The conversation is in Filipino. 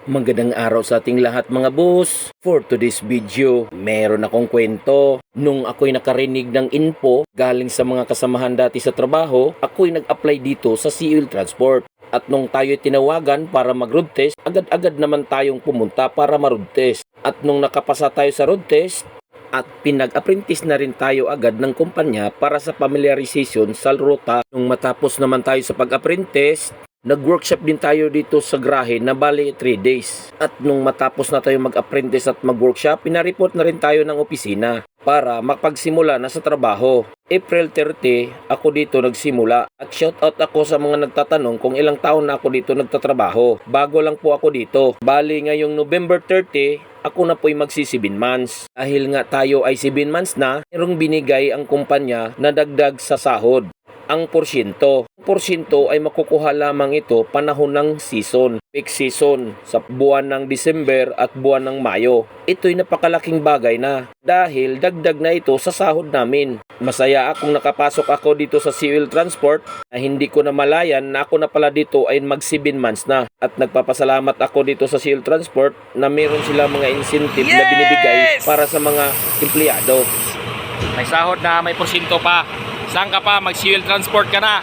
Magandang araw sa ating lahat mga boss. For today's video, meron akong kwento. Nung ako'y nakarinig ng info galing sa mga kasamahan dati sa trabaho, ako'y nag-apply dito sa CL Transport. At nung tayo'y tinawagan para mag-road test, agad-agad naman tayong pumunta para ma-road test. At nung nakapasa tayo sa road test, at pinag-apprentice na rin tayo agad ng kumpanya para sa familiarization sa ruta. Nung matapos naman tayo sa pag-apprentice, nag-workshop din tayo dito sa Grahe na bali 3 days. At nung matapos na tayo mag-apprentice at mag-workshop, pinareport na rin tayo ng opisina para makapagsimula na sa trabaho. April 30, ako dito nagsimula. At shoutout ako sa mga nagtatanong kung ilang taon na ako dito nagtatrabaho. Bago lang po ako dito. Bali ngayong November 30, ako na po'y magsi 7 months. Dahil nga tayo ay 7 months na, mayroong binigay ang kumpanya na dagdag sa sahod. Ang porsyento. Ang porsyento ay makukuha lamang ito panahon ng season, peak season, sa buwan ng December at buwan ng Mayo. Ito'y napakalaking bagay na dahil dagdag na ito sa sahod namin. Masaya akong nakapasok ako dito sa CL Transport na hindi ko na malayan na ako na pala dito ay mag 7 months na. At nagpapasalamat ako dito sa CL Transport na meron sila mga incentive na binibigay para sa mga empleyado. May sahod na, may porsyento pa. Saan ka pa? Mag-CL Transport ka na.